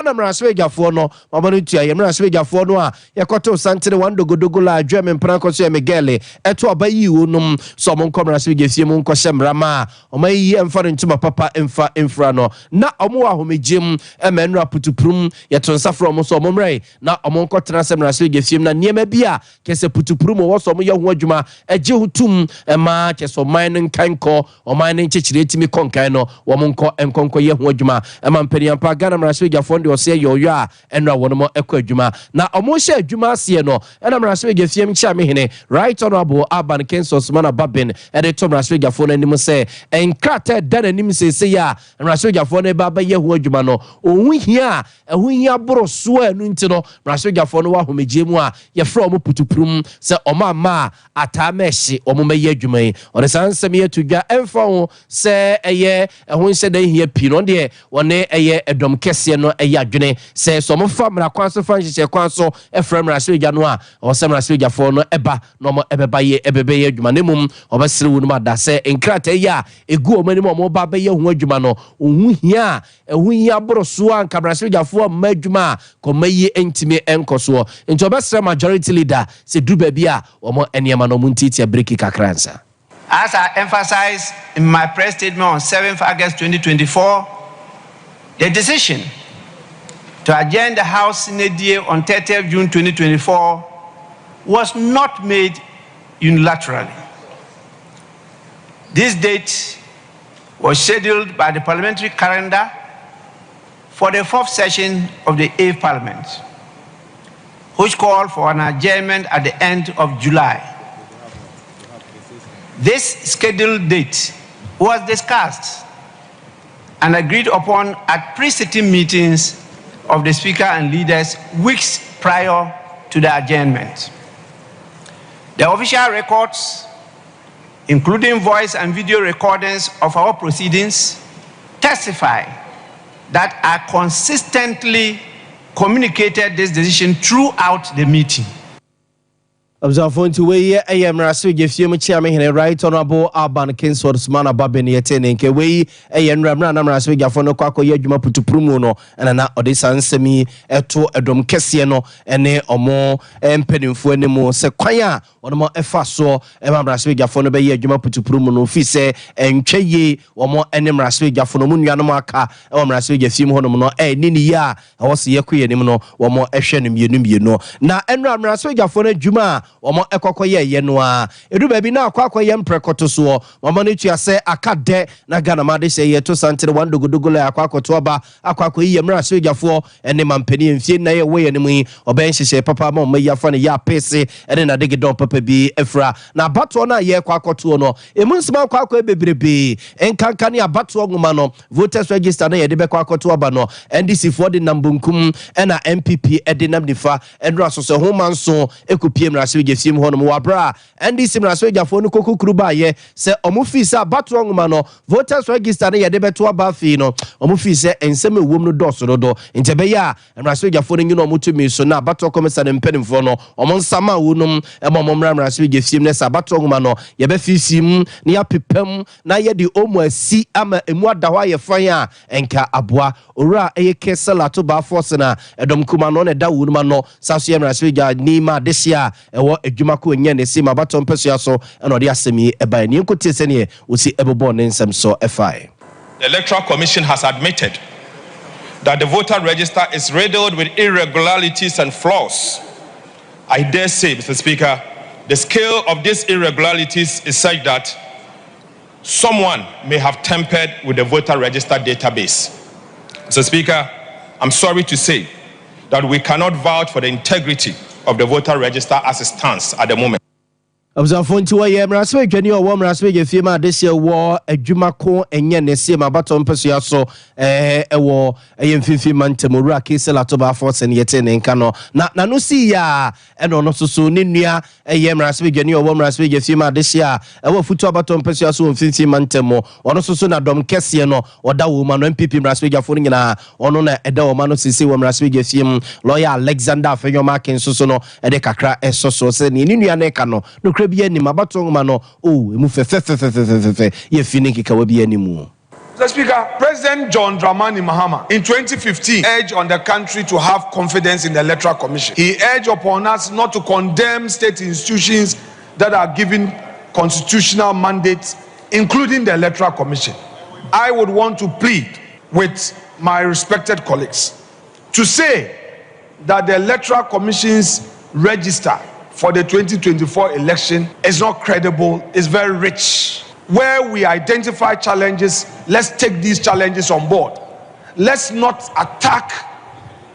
na mraswegafoɔ no mamano tua ye mraswegafoɔ no a yakoto santene wandogodogo la adwa me mpranko so emegele eto abayi wonum so mo nko mraswegafie mu nko hyemrama omayi emfa ntuma papa emfa emfra no na omo ahomegem emenra putuprum yetonsafro mo so momre na omo nko tena se mraswegafie na niema bia kese putuprum wo so mo ye ho adwuma eje hutum ema keso man nkanko o man nchechire timi konkan no wo mo nko enkonko ye ho adwuma ema mpaniampa Ghana mraswegafoɔ de ose yoyo a enra wono ekɔ adwuma na omo hye adwuma ase no ena mraswegafie mcha mehene right honorable Aban Kensos mana babin ede to mraswegafoɔ no anim se enkrata da nanim sese ya mraswegafoɔ no ba ye ho adwuma no ohun hia ehun hia boro so anu nti no mraswegafoɔ no wa homegye mu a ye fra omo putuprum se omo ama ata mehye omo meye adwuma yi ore sansem ye tudwa emfa ho se eye ehun se dan hia pi no de wone eye edom kese no eye adwene se so mo fa mra kwanso fa nhye kwanso efra mraswega no a o se mraswegafoɔ no eba no mo ebeba ye ebebe ye adwuma nemum obesere wo no ma da se enkrata ya egu omani mo ba be ye ho adwuma no ohun hia ehun hia boro so an mraswegafoɔ ma adwuma komayi entime enkoso nti obesere majority leader se duba bia omo eniema no muntiti breki kakransa. As I emphasized in my press statement on 7th August 2024, the decision to adjourn the House Synod on 30th June 2024 was not made unilaterally. This date was scheduled by the parliamentary calendar for the 4th session of the 8th Parliament, which called for an adjournment at the end of July. This scheduled date was discussed and agreed upon at pre-sitting meetings of the Speaker and leaders weeks prior to the adjournment. The official records, including voice and video recordings of our proceedings, testify that I consistently communicated this decision throughout the meeting. Observe to we mraswegafie mu chia me hene right honorable Aban Kensos mana babin yetene nke we enra na mraswegafo no kwakọ ye adwuma putuprumu no na ode sansemi eto edom kese no ene omo empenimfo animu se kwan a omo efa so mraswegafo no be ye adwuma putuprumu no fi se entweye omo ene mraswegafo no munuanom aka mraswegafie mu honom no nini ya wo se ye koyenim no omo ehwe no mienu na enra mraswegafo no adwuma omo ekokoye ye no a edu ba bi na akwakoye mprekoto so omo ne tua se akade na Ghana ma de se ye to santere wandogodogo la akwakoto oba akwakoye mraswegafo ene mampani emfie na ye we ye ne mu oben hyehye papa ma mayafa ne ya pese ene na dege don papa bi efra na abato na ye kwakoto no emunsima akwakoye bebrebe enkanka ne abato nguma no voters register na ye de be kwakoto oba no NDC for the nambunkum ena MPP edinam nifa enra so se homanso ekopie mraswegafie mu hono wabra NDC mraswegafo no kokokuru ba ye se omo fi se abato nguma no voters register na ye de beto aba fi no omo fi se ensem ewom no doso do ntebe ya mraswegafo no nyino mutumi so na abato komisa ne mpenimfo no omo nsama wonum emo mraswegafie ne se abato nguma no ye be fisim na ya pepam na ye de omo asi ama emu ada ho ye fan a enka aboa ora eye kesela to ba force na edom kuma no ne da wonum no saso ye mraswega ni ma desia ewo adwuma ko nya ne si ma bato mpesua so eno de asemi eba ni nkotie se ne osi ebebo ne nsem so efai. The Electoral Commission has admitted that the voter register is riddled with irregularities and flaws. I dare say, Mr. Speaker, the scale of these irregularities is such that someone may have tampered with the voter register database. Mr. Speaker, I'm sorry to say that we cannot vouch for the integrity of the voter register as it stands at the moment. Observe to why mraswegani o mraswegafie ma de se wo adwuma ko enye ne se ma bato mpesua so ewo eyemfifi mantemura kesela to ba force ne yete ne nka no na no si ya eno no soso ne nua mraswegani o mraswegafie ma de se a ewo futu abato mpesua so mfifi mantemo ono soso na dom kese no oda wo ma no MPP mraswegafo no nyina ono na eda wo ma no sisi wo mraswegafie m lawyer Alexander Afenyo Kensoso no ede kakra esoso se ne nua ne ka no bia ni mabato ngoma no emu fe ye fini kika wa bia ni mu. Mr. Speaker, President John Dramani Mahama in 2015 urged on the country to have confidence in the Electoral Commission. He urged upon us not to condemn state institutions that are given constitutional mandates, including the Electoral Commission. I would want to plead with my respected colleagues to say that the Electoral Commission's register for the 2024 election is not credible, it's very rich. Where we identify challenges, let's take these challenges on board. Let's not attack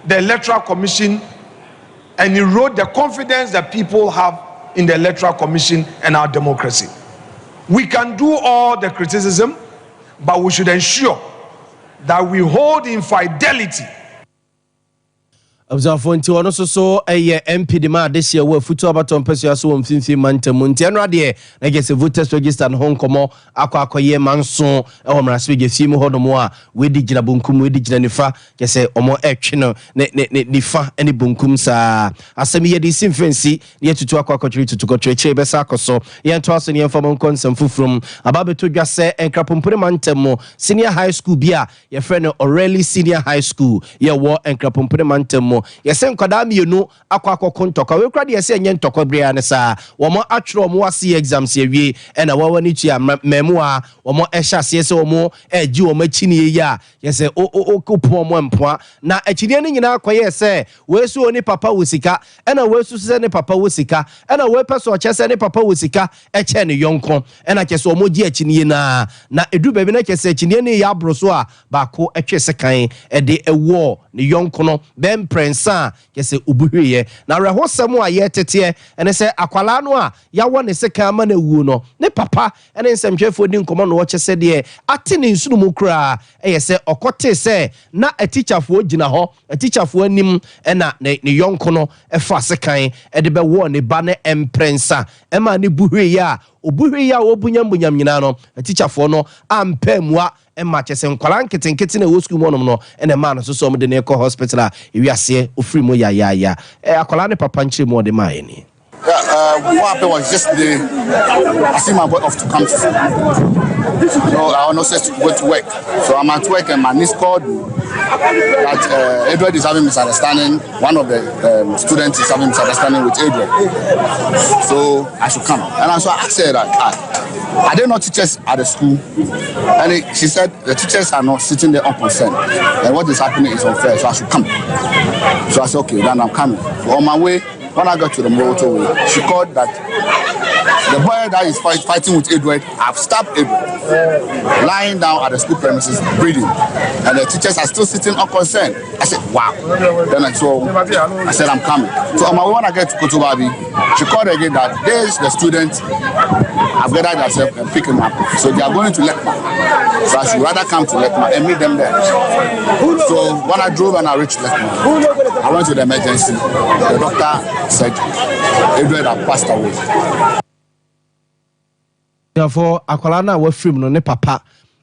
the Electoral Commission and erode the confidence that people have in the Electoral Commission and our democracy. We can do all the criticism, but we should ensure that we hold in fidelity. Observe nti ono so MP de ma this year we futu abaton pesia so mfimfi mantamu nti enra de na gese voters register no honkomo akwakoye manso e ho mrase ge fie mu hodomo a we di gina bunkum we di gina nifa gese omo etwe no ne nifa ene bunkum sa asemi ye di simfensi ne tutu akwakotwe tutu kotwe che be sa akoso ye nto aso ne enfam konsem fufrum ababeto dwase enkrapompere mantamu senior high school bia ye frɛ no Orally senior high school ye wo enkrapompere mantamu yese nkwada mienu akwakoko ntokwa we kwade yese enye ntokwa bria ne sa wo mo atwero mo wase exams yewie na wawani tua memu a wo mo ehya se wo mo agi wo machini ye a yese okupo mo mpoa na achidie ne nyina akoye se wesu oni papa wosika na wesu se ne papa wosika na we peso ochese ne papa wosika eche ne yonko na kese wo mo gi achini na edu bebe na kese achini ne ya abroso a baako etwe sekan de ewo ne yonko no bem prensa kese ubuhwe na rehosem a ye tete ene se akwala no a yawo ne sekan ma na wu no ne papa ene nsemhwefo di nkomo no wo chese de ate ne nsunu mu kura se okote se na atichafo gina ho atichafo anim na ne yonko no efa sekan de be wo ne ba ne emprensa ma ne buhwe ya obuhwe ya obunyam nyina no atichafo no ampamua emma chese nkwala nketenkete na wo school mo no ene ma no so mo de ne ko hospital a ewiase ofiri mo ya akwala ne papa nchire mo de ma ni. What happened was yesterday, I see my boy off to come to school. So I was not to go to work. So I'm at work and my niece called me that Edward is having misunderstanding. One of the students is having misunderstanding with Edward. So I should come. And so I asked her that, are there not teachers at the school? And she said the teachers are not sitting there unconcerned. And what is happening is unfair, so I should come. So I said, okay, then I'm coming. So on my way, when I got to the motorway, she called that the boy that is fighting with Edward, I've stabbed Edward, lying down at the school premises, breathing. And the teachers are still sitting unconcerned. I said, wow. Then I said, I'm coming. So on my way, when I get to Kotobabi, she called again that there's the students have gathered themselves and pick him up. So they are going to Lekma. So I should rather come to Lekma and meet them there. So when I drove and I reached Lekma, I went to the emergency. The doctor said Edward had passed away. Therefore, akwala na wa film no ne papa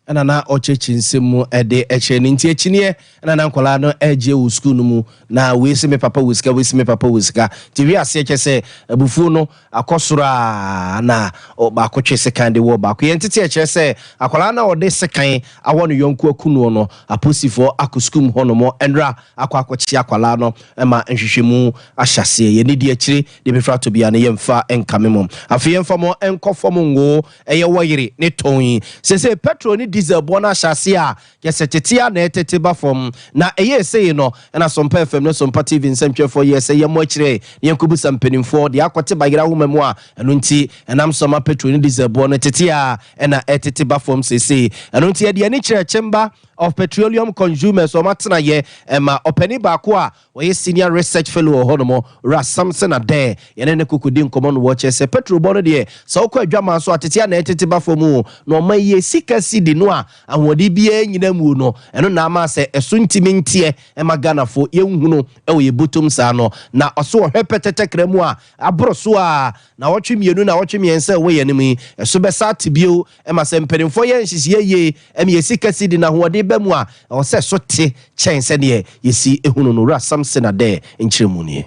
na ochechi nsemu ede eche ni nti echine na nkwala no eje wo school no mu na we se me papa wusika ti wi ase eche se abufu no akosora na ba akotwe sekan de wo ba ko yentete eche se akwala na ode sekan awo no yonku akunu no aposifo akoskum hono mo enra akwakochi akwala no ma nhwehwemu ahyase ye ni de echire de befra to bia na yemfa enkamemo afi yemfa mo enkofo mo ngo eye woyire ne tonyi se petrol ni diesel bona ahyase a yesetetia na etete ba fom na eye sei no na Sompa FM no Sompa TV nsɛmtwefo ye se yemo akire yenkobu sampenimfo de akote bagira homamu a eno nti enam soma petrol ni diesel bona tetia na etete ba fom sese eno nti ye de ani kire Chamber of Petroleum Consumers o matena ye ma opani ba ko a we senior research fellow honomo Ra Samson ade ye ne kokodi nkomo no wo se petrol bona de so ko adwama so atetia na etete ba fom no ma ye sika sidi no a ahodi bia nyina mu no eno na ama se eso ntimi ntie e magana fo ye nhunu e wo ye botom sa no na oso hwe petete kremu a abro so a na wotwe mienu na wotwe miensa we ye nimi eso be sa tibio e ma se mpenimfo ye nhihie ye e me ye sika sidi na hodi ba mu a o se so te chen se ne ye si ehunu no Ra Samson ade nchiremu nie.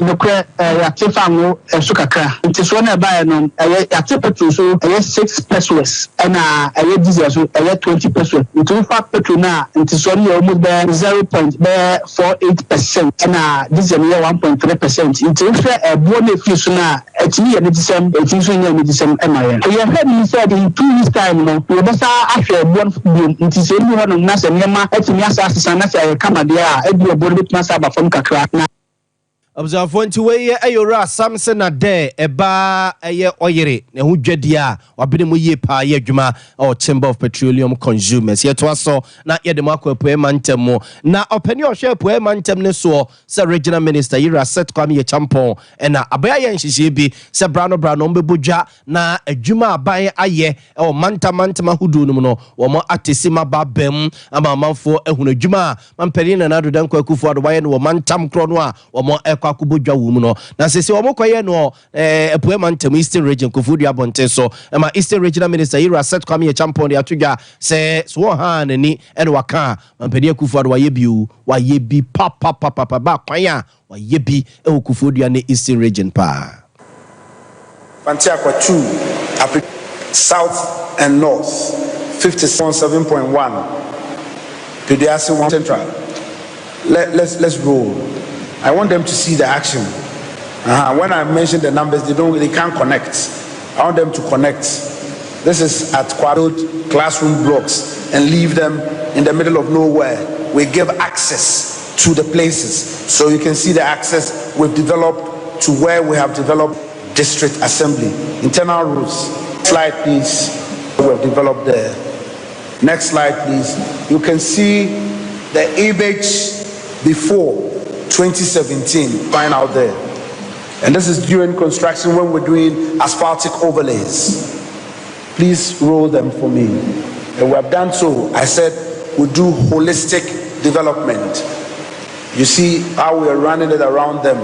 nokre yate famu so kakra nti so na ba no yate petrol so 6 pesos na diesel so 20 pesos nti fa petrol na nti so na almost 0.48% na diesel na 1.3% nti fa bo na fi so na etimi ye disem etimi so nya disem na ye hwe ni said in 2 weeks time no we be sa ahwe bo nti se ni hono na se nyema etimi asase na se kamade a edu bo bit na sa ba fam kakra na observe nti we ayora Samson ade eba eye oyere na hu dwade a wabene mu ye pa ye adwuma o Chamber of Petroleum Consumers ye to aso na ye de makwapo emantem mo na opani ohwe po emantem ne so se regional minister Yira set kwame ye champon na abaya ye nhihye bi se brano mbebodwa na adwuma aban aye o mantama hudu no no wo mo atesima babam ama manfo ehunu adwuma mampani na nadodan kwakufu ado waye no wo mantam kro no a wo mo akubodwa wum no na sese wo mokoye no epoema ntem Eastern Region Kofodu Abonten so ma Eastern Regional Minister Yira set kwame ye champion ya tudwa se so ha nani ene waka mampani Kofodu waye bi pa ba kwan ya waye bi e Kofodu ne Eastern Region pa Pantiakwa 2 South and North 57.1 Pediasi 1 Central. Let's roll. I want them to see the action. When I mention the numbers, they can't connect. I want them to connect. This is at quadrupled classroom blocks and leave them in the middle of nowhere. We give access to the places, so you can see the access we've developed to where we have developed district assembly. Internal routes. Slide, please. We've developed there. Next slide, please. You can see the image before 2017 fine out there, and this is during construction when we're doing asphaltic overlays. Please roll them for me. And we have done so. I said we do holistic development. You see how we are running it around them.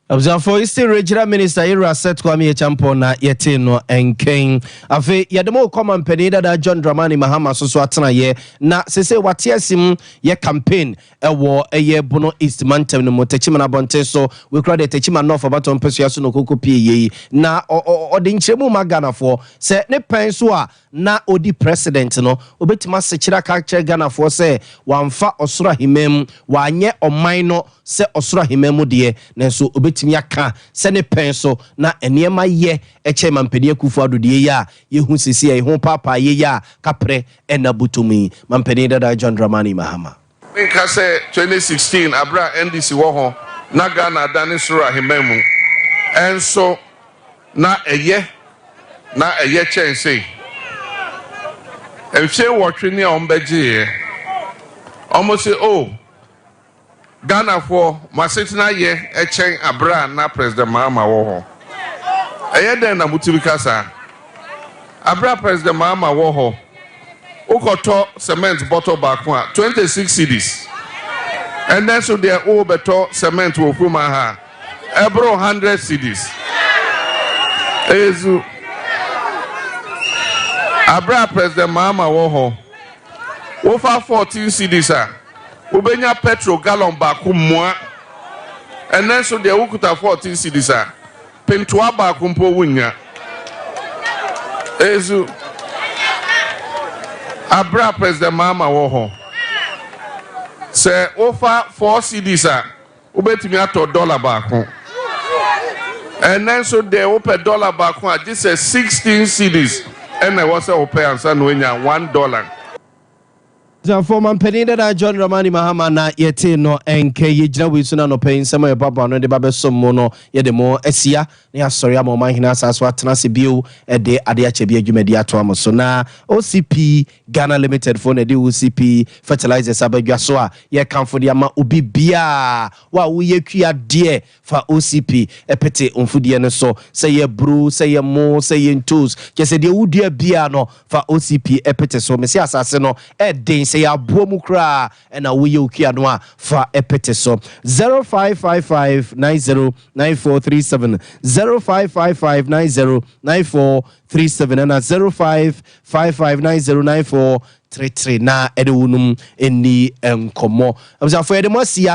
Observe for Eastern Regional Minister Yira set kwame ye champion na yete no enken afi yademo common penida da John Dramani Mahama so atena ye na sese wate asim ye campaign ewo eye bono East Mantem no motechima na bonte so we crowd the techima north abaton peso so no kokopie ye na odi nchemu magana for se ne pen so a na odi president no obetima sechira culture Ghana for se wamfa osoro himem wanye oman no se osoro himem de na so timi aka se ne pen so na enema ye eche mampeni Akufo-Addo de ya ye hu sisi ye hu papa ye ya kapre ena butumi mampeni dada John Dramani Mahama nka se 2016 abra NDC wo ho na Ghana dane soro ahememu enso na eye chense efie wotwe ne ombeje almost say oh Ghana for Masitina ye echen abra na President Mahama wo ho. Eye den na mutibika sa. Abra President Mahama wo ho. Ukoto cement bottle back 26 cedis. And then so there o beto cement wo kuma ha. Ebro 100 cedis. Ezu Abra President Mahama wo ho. Wo fa 14 cedis ah. Ubenya petrol gallon baku mwa and then so the ukuta 14 cedis a pentoa baku mpo wunya ezu abra President Mahama wo ho se ofa 4 cedis a ubetimi ato dollar baku and then so the open dollar baku a this is 16 cedis and I was open ansa no nya $1. Former Penida da John Dramani Mahama na yete no enke yejina wisuna no pay nsema ye baba no de babe sommo no ye de mo asia ne asori ama man hina asaso atena se bio e de ade ache bi adwumadi ato am so na OCP Ghana Limited for na de OCP fertilizers abadwa so a ye kanfo de ama obi bia wa wo ye kua de fa OCP epete onfudie no so say ye bru say ye mo say ye tools ke se de wudua bia no fa OCP epete so me se asase no e den ya bomu kra na woye okia no a fa epete so 0555909437 0555909437 na 0555909433 na edewunum eni enkomo amza for edemo sia